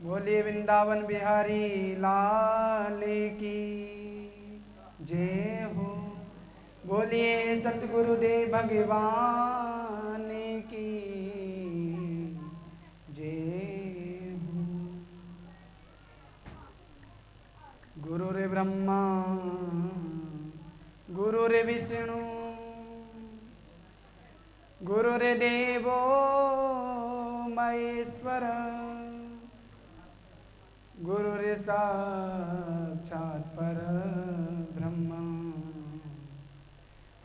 बोलिए वृंदावन बिहारी लाल की जय हो। बोलिए सतगुरुदेव भगवान की जय हो। गुरुर् ब्रह्मा गुरुर्विष्णु गुरुर्देवो महेश्वर गुरुर्साक्षात् परब्रह्म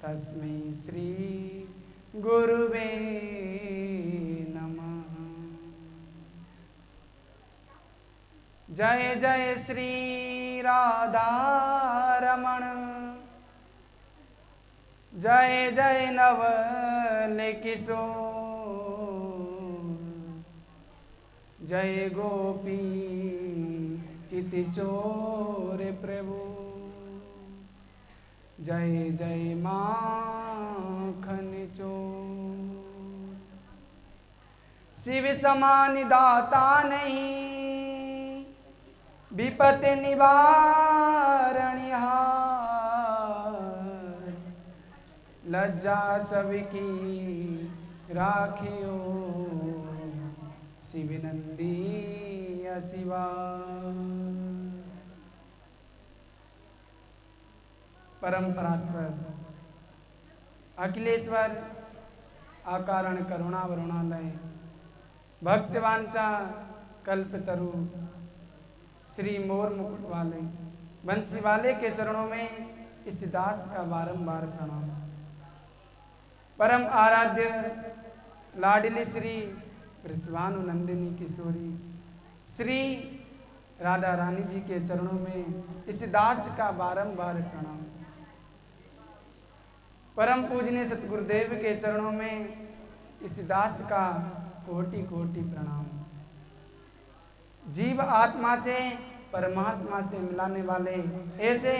तस्मै श्री गुरुवे नमः। जय जय श्री राधा रमण जय जय नवल किशोर जय गोपी चितचोर प्रभु जय जय माखन चोर। शिव समान दाता नहीं विपत निवारणिहार लज्जा सबकी राखियो शिव नंदी शिवा। परम परात्पर अखिलेश्वर आकारण करुणा वरुणालय भक्तवांचा कल्पतरु श्री मोर मुकुट वाले बंसी वाले के चरणों में इस दास का बारंबार प्रणाम। परम आराध्य लाडली श्री वृषभानु नंदिनी किशोरी श्री राधा रानी जी के चरणों में इस दास का बारंबार प्रणाम। परम पूजनीय सतगुरुदेव के चरणों में इस दास का कोटि कोटि प्रणाम। जीव आत्मा से परमात्मा से मिलाने वाले ऐसे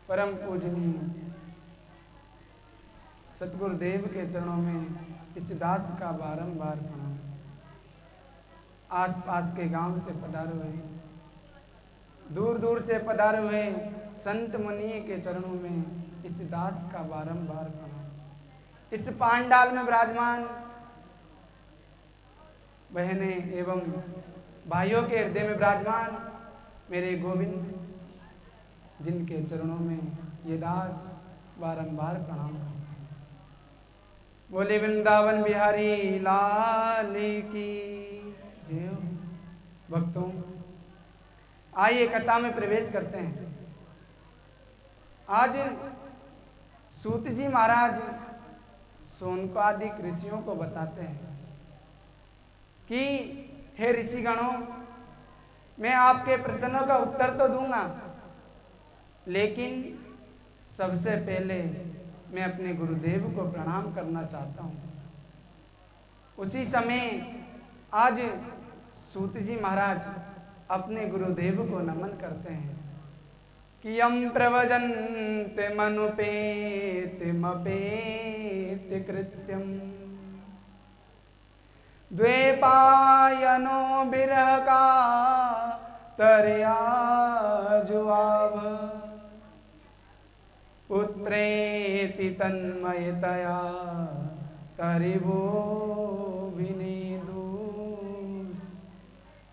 परम पूजनीय सतगुरुदेव के चरणों में इस दास का बारंबार प्रणाम। आसपास के गांव से पधारे हुए दूर दूर से पधारे हुए संत मुनि के चरणों में इस दास का बारंबार प्रणाम। इस पांडाल में विराजमान बहने एवं भाइयों के हृदय में विराजमान मेरे गोविंद जिनके चरणों में ये दास बारंबार प्रणाम करते हैं। बोले वृंदावन बिहारी लाल की जय हो। भक्तों आइए कथा में प्रवेश करते हैं। आज सूत जी महाराज शौनकादिक ऋषियों को बताते हैं कि हे ऋषिगणों मैं आपके प्रश्नों का उत्तर तो दूंगा, लेकिन सबसे पहले मैं अपने गुरुदेव को प्रणाम करना चाहता हूँ। उसी समय आज सूत जी महाराज अपने गुरुदेव को नमन करते हैं कि यम प्रवजन्ते मनुपेति मपेति कृत्यम द्वैपायनो बिरह का तरया जुआव उत्प्रेति तन्मयतया तरिवो विनेदु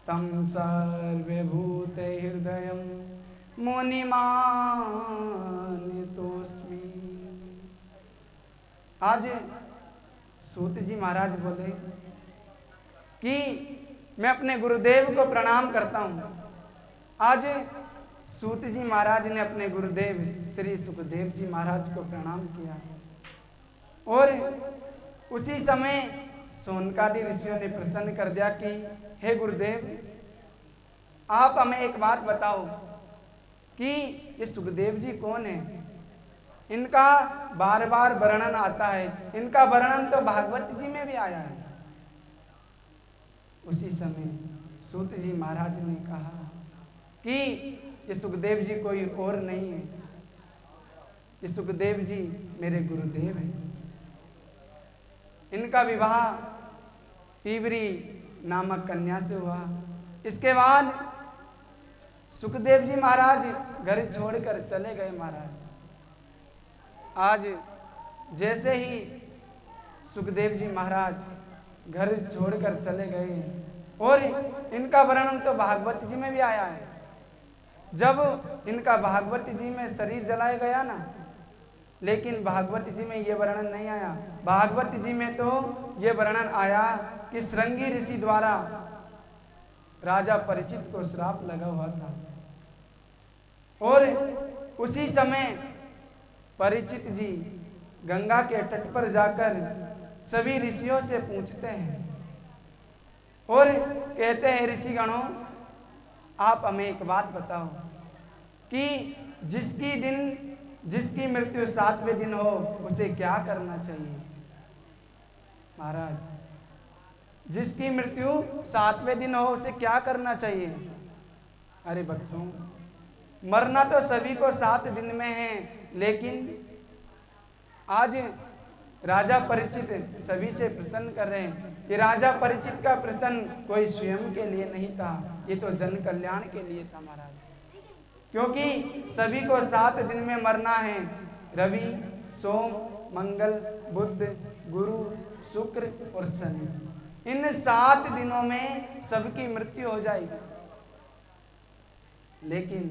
तम सर्वभूत हृदयं मुनिमानितोस्मि। आज सूत जी महाराज बोले कि मैं अपने गुरुदेव को प्रणाम करता हूं। आज सूत जी महाराज ने अपने गुरुदेव श्री सुखदेव जी महाराज को प्रणाम किया और उसी समय शौनकादि ऋषियों ने प्रसन्न कर दिया कि हे गुरुदेव आप हमें एक बात बताओ कि ये सुखदेव जी कौन है। इनका बार बार वर्णन आता है, इनका वर्णन तो भागवत जी में भी आया है। उसी समय सूत जी महाराज ने कहा कि ये सुखदेव जी कोई और नहीं है, ये सुखदेव जी मेरे गुरुदेव हैं। इनका विवाह पीवरी नामक कन्या से हुआ इसके बाद सुखदेव जी महाराज घर छोड़कर चले गए। महाराज आज जैसे ही सुखदेव जी महाराज घर छोड़कर चले गए, और इनका वर्णन तो भागवत जी में भी आया है। जब इनका भागवत जी में शरीर जलाया गया ना, लेकिन भागवत जी में ये वर्णन नहीं आया। भागवत जी में तो ये वर्णन आया कि श्रृंगी ऋषि द्वारा राजा परीक्षित को श्राप लगा हुआ था, और उसी समय परीक्षित जी गंगा के तट पर जाकर सभी ऋषियों से पूछते हैं और कहते हैं, ऋषिगणों आप हमें एक बात बताओ कि जिसकी मृत्यु 7वें दिन हो उसे क्या करना चाहिए। महाराज, जिसकी मृत्यु 7वें दिन हो उसे क्या करना चाहिए। अरे भक्तों, मरना तो सभी को 7 दिन में है, लेकिन आज राजा परीक्षित सभी से प्रसन्न कर रहे हैं। ये राजा परीक्षित का प्रसन्न कोई स्वयं के लिए नहीं था, ये तो जन कल्याण के लिए था महाराज, क्योंकि सभी को 7 दिन में मरना है। रवि, सोम, मंगल, बुध, गुरु, शुक्र और शनि, इन 7 दिनों में सबकी मृत्यु हो जाएगी। लेकिन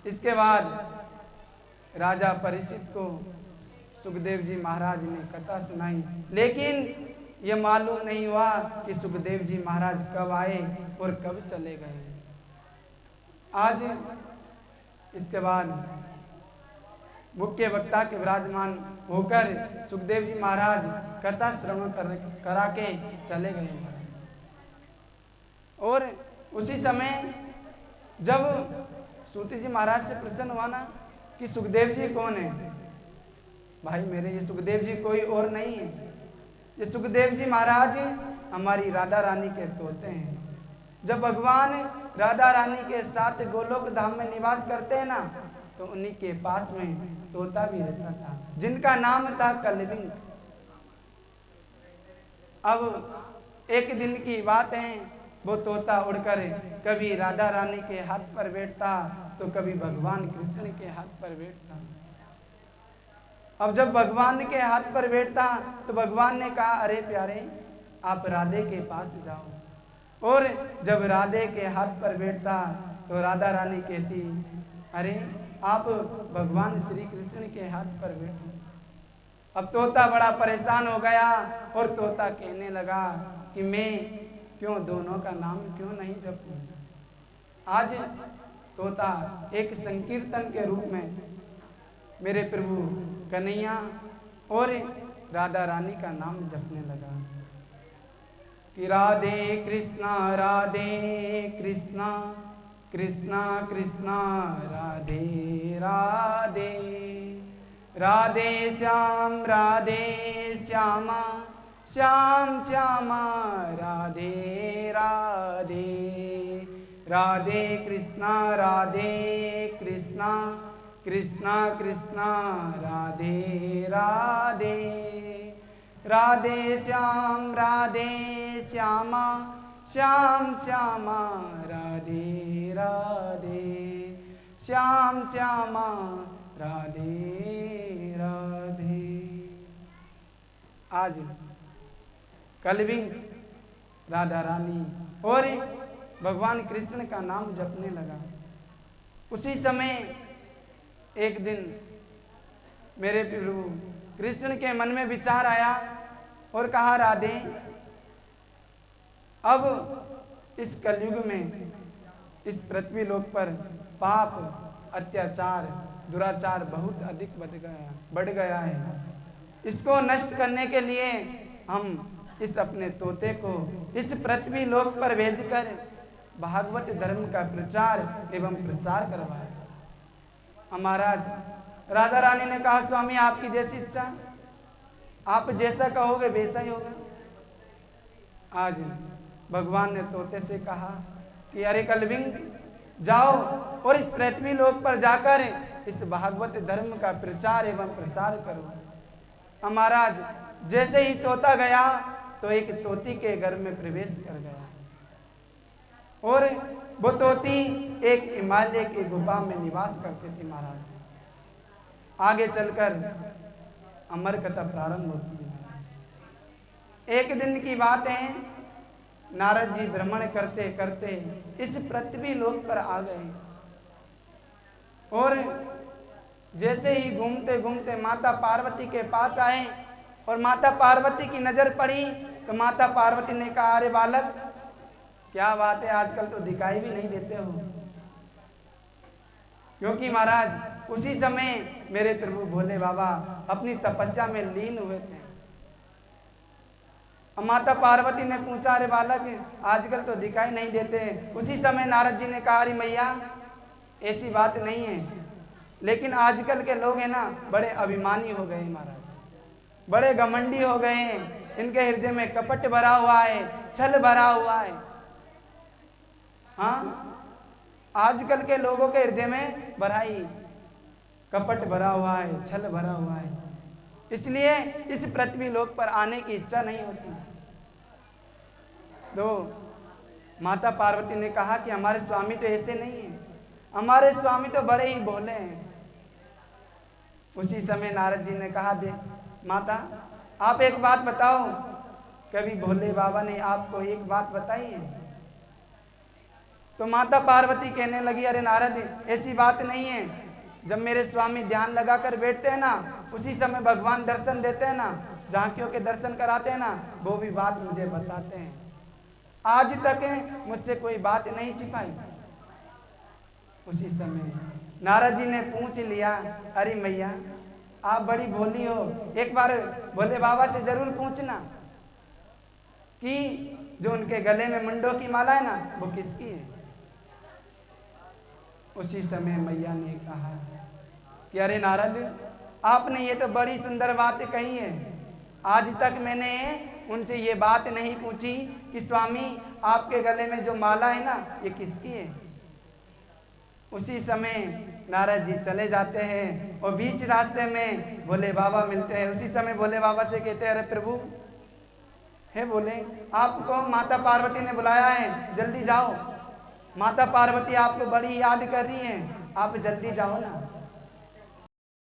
इसके बाद राजा परीक्षित को सुखदेव जी महाराज ने कथा सुनाई, लेकिन ये मालूम नहीं हुआ कि सुखदेव जी महाराज कब आए और कब चले गए। आज इसके बाद मुख्य वक्ता के विराजमान होकर सुखदेव जी महाराज कथा श्रवण करा के चले गए। और उसी समय जब सूत जी महाराज से प्रसन्न हुआ ना कि सुखदेव जी कौन है, भाई मेरे, ये सुखदेव जी कोई और नहीं है, ये सुखदेव जी महाराज हमारी राधा रानी के तोते हैं। जब भगवान राधा रानी के साथ गोलोक धाम में निवास करते हैं ना, तो उन्हीं के पास में तोता भी रहता था, जिनका नाम था कलविंग। अब एक दिन की बात है, वो तोता उड़कर कभी राधा रानी के हाथ पर बैठता तो कभी भगवान कृष्ण के हाथ पर बैठता। अब जब भगवान के हाथ पर बैठता तो भगवान ने कहा, अरे प्यारे आप राधे के पास जाओ। और जब राधे के हाथ पर बैठता तो राधा रानी कहती, अरे आप भगवान श्री कृष्ण के हाथ पर बैठो। अब तोता बड़ा परेशान हो गया और तोता कहने लगा कि मैं क्यों दोनों का नाम क्यों नहीं जपूं। आज तोता एक संकीर्तन के रूप में मेरे प्रभु कन्हैया और राधा रानी का नाम जपने लगा कि राधे कृष्णा कृष्णा कृष्णा राधे राधे, राधे श्यामा श्याम श्यामा राधे राधे, राधे कृष्णा कृष्णा कृष्णा राधे राधे, राधे श्यामा श्याम श्यामा राधे राधे, श्याम श्यामा राधे राधे। आज कलविंग राधा रानी और भगवान कृष्ण का नाम जपने लगा। उसी समय एक दिन मेरे प्रभु कृष्ण के मन में विचार आया और कहा, राधे अब इस कलयुग में इस पृथ्वी लोक पर पाप, अत्याचार, दुराचार बहुत अधिक बढ़ गया है। इसको नष्ट करने के लिए हम इस अपने तोते को इस पृथ्वी लोक पर भेजकर भागवत धर्म का प्रचार एवं प्रसार करवाए। महाराज राधा रानी ने कहा, स्वामी आपकी जैसी इच्छा, आप जैसा कहोगे वैसा ही होगा। आज भगवान ने तोते से कहा कि अरे कलविंग, जाओ और इस पृथ्वी लोक पर जाकर इस भागवत धर्म का प्रचार एवं प्रसार करो। महाराज जैसे ही तोता गया तो एक तोती के घर में प्रवेश कर गया। और वो तोती एक हिमालय की गुफा में निवास करते थे महाराज। आगे चलकर अमर कथा प्रारंभ होती है। एक दिन की बात है, नारद जी भ्रमण करते करते इस पृथ्वी लोक पर आ गए और जैसे ही घूमते घूमते माता पार्वती के पास आए और माता पार्वती की नजर पड़ी तो माता पार्वती ने कहा, अरे बालक, क्या बात है, आजकल तो दिखाई भी नहीं देते हो। क्योंकि महाराज उसी समय मेरे प्रभु भोले बाबा अपनी तपस्या में लीन हुए थे। माता पार्वती ने पूछा, अरे बालक, आजकल तो दिखाई नहीं देते। उसी समय नारद जी ने कहा, अरे मैया, ऐसी बात नहीं है, लेकिन आजकल के लोग हैं ना, बड़े अभिमानी हो गए महाराज, बड़े घमंडी हो गए हैं। इनके हृदय में कपट भरा हुआ है, छल भरा हुआ है। हाँ, आजकल के लोगों के हृदय में भराई कपट भरा हुआ है, छल भरा हुआ है, इसलिए इस पृथ्वी लोक पर आने की इच्छा नहीं होती। तो माता पार्वती ने कहा कि हमारे स्वामी तो ऐसे नहीं है, हमारे स्वामी तो बड़े ही भोले हैं। उसी समय नारद जी ने कहा, दे माता, आप एक बात बताओ, कभी भोले बाबा ने आपको एक बात बताई है? तो माता पार्वती कहने लगी, अरे नारद, ऐसी बात नहीं है। जब मेरे स्वामी ध्यान लगाकर बैठते हैं ना, उसी समय भगवान दर्शन देते हैं ना, झांकियों के दर्शन कराते हैं ना, वो भी बात मुझे बताते हैं। आज तक मुझसे कोई बात नहीं छिपाई। उसी समय नारद जी ने पूछ लिया, अरे मैया, आप बड़ी भोली हो, एक बार भोले बाबा से जरूर पूछना कि जो उनके गले में मुंडों की माला है ना, वो किसकी है। उसी समय मैया ने कहा कि अरे नारद, आपने ये तो बड़ी सुंदर बात कही है। आज तक मैंने उनसे ये बात नहीं पूछी कि स्वामी, आपके गले में जो माला है ना, ये किसकी है। उसी समय नारद जी चले जाते हैं और बीच रास्ते में भोले बाबा मिलते हैं। उसी समय भोले बाबा से कहते हैं, अरे प्रभु, हे बोले, आपको माता पार्वती ने बुलाया है, जल्दी जाओ। माता पार्वती आपको बड़ी याद कर रही हैं, आप जल्दी जाओ ना।